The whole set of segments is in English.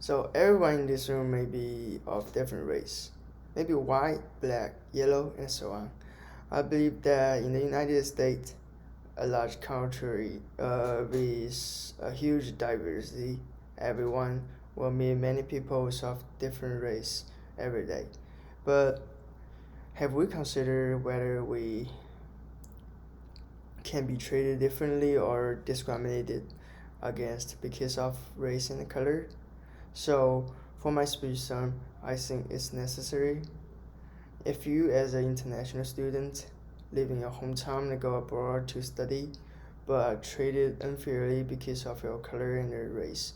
So everyone in this room may be of different race, maybe white, black, yellow, and so on. I believe that in the United States, a large country with a huge diversity, everyone will meet many people of different race every day. But have we considered whether we can be treated differently or discriminated against because of race and color? So, for my speech, son, I think it's necessary. If you, as an international student, live in your hometown and go abroad to study, but are treated unfairly because of your color and your race,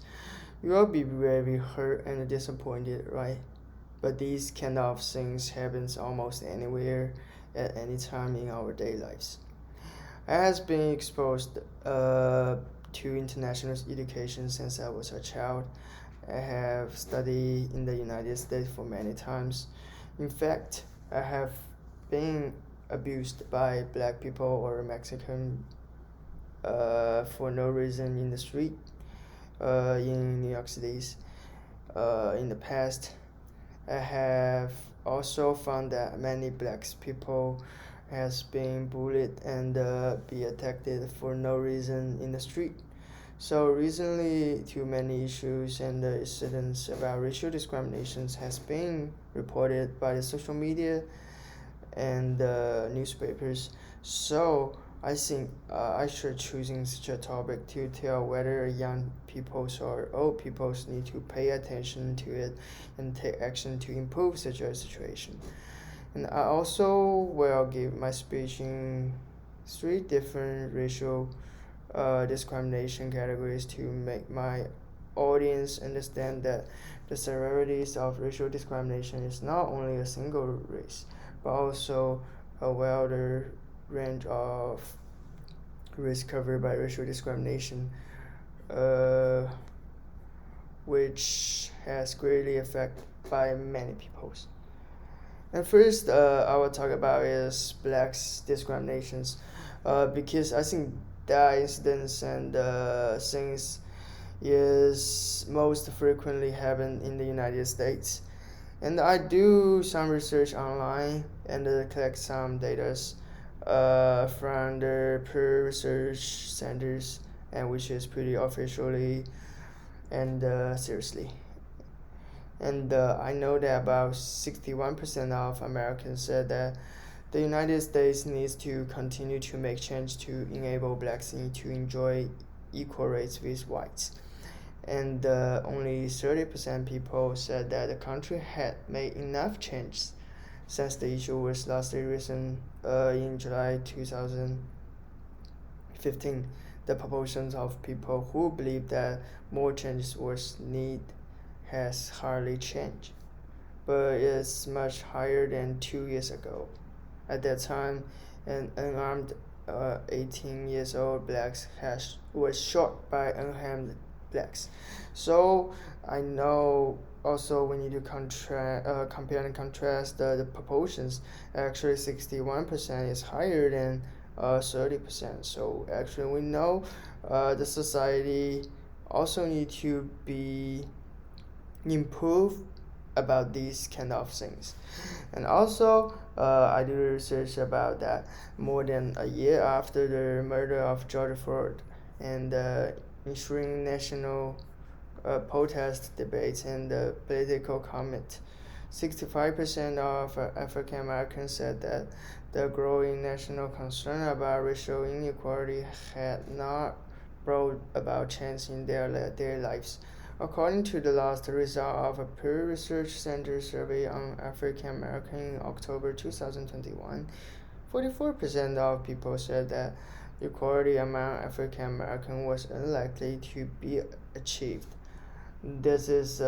you will be very hurt and disappointed, right? But these kind of things happens almost anywhere, at any time in our daily lives. I has been exposed to international education since I was a child. I have studied in the United States for many times. In fact, I have been abused by black people or Mexican for no reason in the street in New York City. In the past, I have also found that many black people has been bullied and be attacked for no reason in the street. So recently, too many issues and incidents about racial discriminations has been reported by the social media and newspapers. So I think I should choosing such a topic to tell whether young people or old people need to pay attention to it and take action to improve such a situation. And I also will give my speech in three different racial discrimination categories to make my audience understand that the severities of racial discrimination is not only a single race, but also a wider range of risks covered by racial discrimination, uh, which has greatly affected by many people. And first, I will talk about is blacks discriminations, because I think that incidents and things is most frequently happen in the United States. And I do some research online and collect some data from the Pew Research Centers, and which is pretty officially and seriously. And I know that about 61% of Americans said that the United States needs to continue to make change to enable blacks to enjoy equal rights with whites. And only 30% people said that the country had made enough changes since the issue was last risen in July 2015. The proportion of people who believe that more changes was needed has hardly changed, but is much higher than 2 years ago. At that time, an unarmed 18 years old black was shot by unarmed blacks. So I know also we need to compare and contrast the proportions. Actually, 61% is higher than 30%. So actually, we know the society also need to be improve about these kind of things. And also, I do research about that more than a year after the murder of George Floyd and ensuring national protest debates and political comment. 65% of African Americans said that the growing national concern about racial inequality had not brought about change in their lives. According to the last result of a Pew Research Center survey on African Americans in October 2021, 44% of people said that equality among African Americans was unlikely to be achieved. This is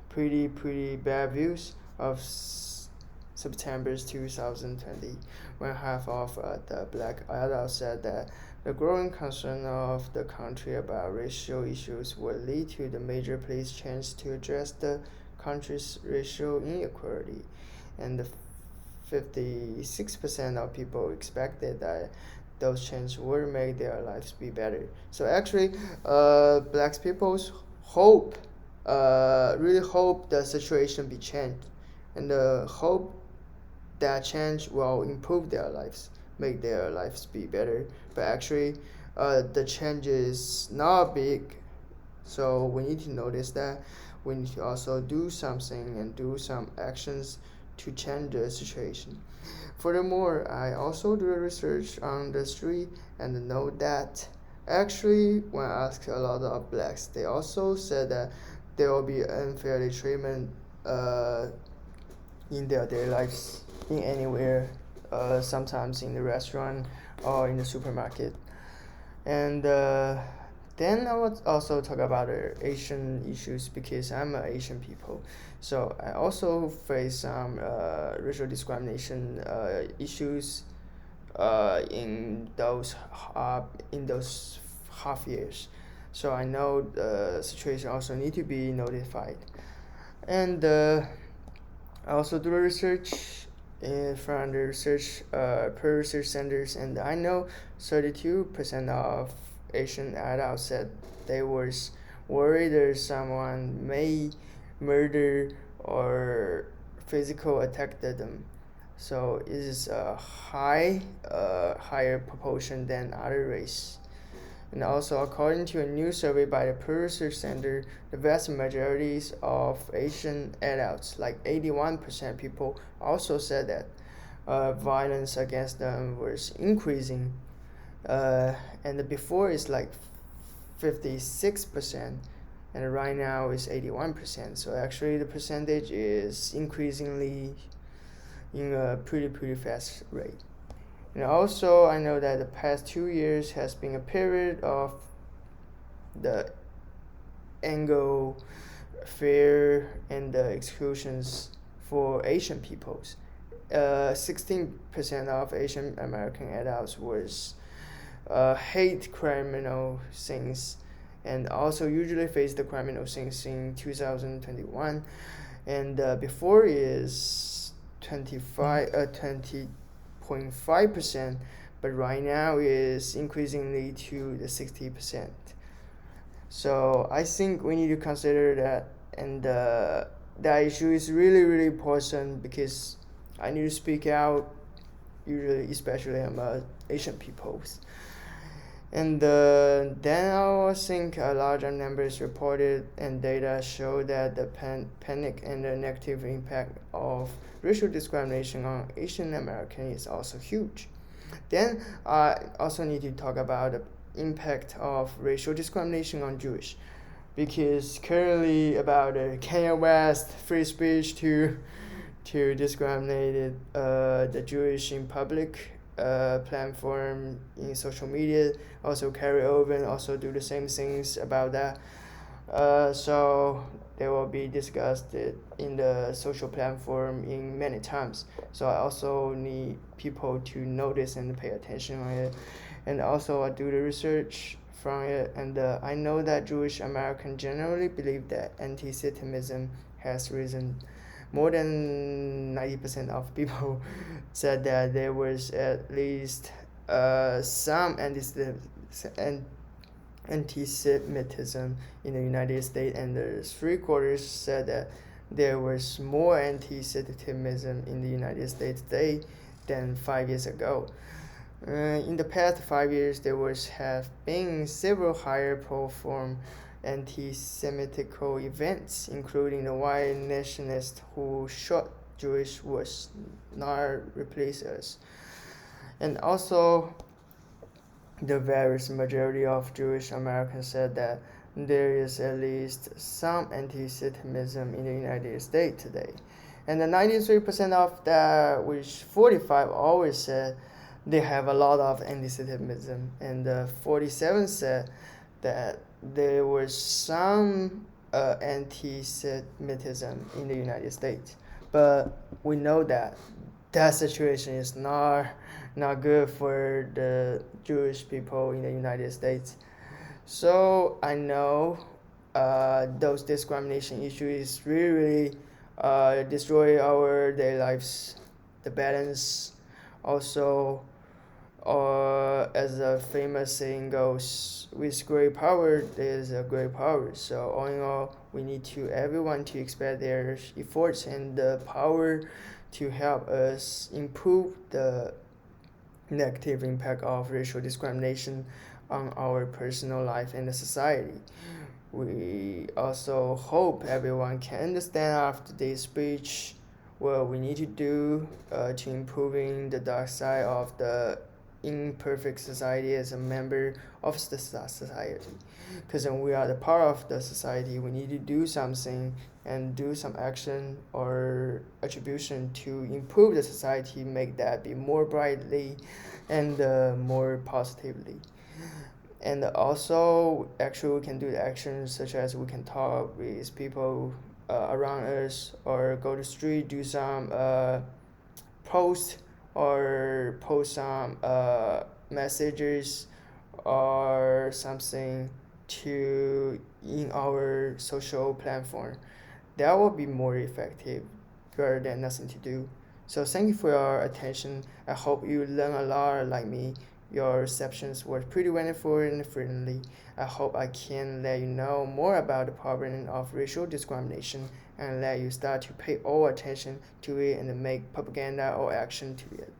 pretty bad views of September 2020, when half of the black adults said that the growing concern of the country about racial issues would lead to the major police change to address the country's racial inequality, and 56% of people expected that those changes would make their lives be better. So actually, black people's hope really hope the situation be changed, and hope that change will improve their lives, make their lives be better. But actually, the change is not big, so we need to notice that. We need to also do something and do some actions to change the situation. Furthermore, I also do research on the street and know that actually, when I asked a lot of blacks, they also said that there will be unfairly treatment in their daily lives in anywhere, sometimes in the restaurant or in the supermarket. And then I would also talk about Asian issues because I'm an Asian people. So I also face some racial discrimination issues in those half years. So I know the situation also need to be notified. And I also do research from the research per research centers, and I know 32% of Asian adults said they was worried that someone may murder or physical attack them. So it is a higher proportion than other race. And also, according to a new survey by the Pew Research Center, the vast majority of Asian adults, like 81% people, also said that violence against them was increasing. And before it's like 56%, and right now it's 81%. So actually, the percentage is increasingly in a pretty fast rate. And also, I know that the past 2 years has been a period of the angle, fear, and the exclusions for Asian peoples. 16% of Asian American adults was hate criminal things, and also usually face the criminal things in 2021, and before is 20.5%, but right now is increasingly to the 60%. So I think we need to consider that, and that issue is really important because I need to speak out, usually especially among Asian peoples. And then I think a larger numbers reported and data show that the panic and the negative impact of racial discrimination on Asian American is also huge. Then I also need to talk about the impact of racial discrimination on Jewish, because currently about Kanye West free speech to discriminate the Jewish in public platform in social media also carry over and also do the same things about that. So they will be discussed in the social platform in many times. So I also need people to notice and pay attention on it. And also I do the research from it, and I know that Jewish Americans generally believe that anti-Semitism has risen. More than 90% of people said that there was at least some anti-Semitism in the United States, and 3/4 said that there was more anti-Semitism in the United States today than 5 years ago. In the past 5 years, there have been several higher profile anti-Semitic events, including the white nationalist who shot Jewish was not replace us. And also, the vast majority of Jewish Americans said that there is at least some anti-Semitism in the United States today. And the 93% of that, which 45 always said they have a lot of anti-Semitism, and 47 said that there was some anti-Semitism in the United States. But we know that that situation is not good for the Jewish people in the United States. So I know those discrimination issues really destroy our daily lives, the balance, also Or as the famous saying goes, with great power there's a great power. So all in all, we need to everyone to expect their efforts and the power to help us improve the negative impact of racial discrimination on our personal life and the society. We also hope everyone can understand after this speech what we need to do to improving the dark side of the imperfect society as a member of the society. Because when we are the part of the society, we need to do something and do some action or attribution to improve the society, make that be more brightly and more positively. And also, actually, we can do the actions such as we can talk with people around us or go to street, do some post or post some messages or something to in our social platform. That will be more effective rather than nothing to do. So thank you for your attention. I hope you learn a lot like me. Your receptions were pretty wonderful and friendly. I hope I can let you know more about the problem of racial discrimination and let you start to pay all attention to it and make propaganda or action to it.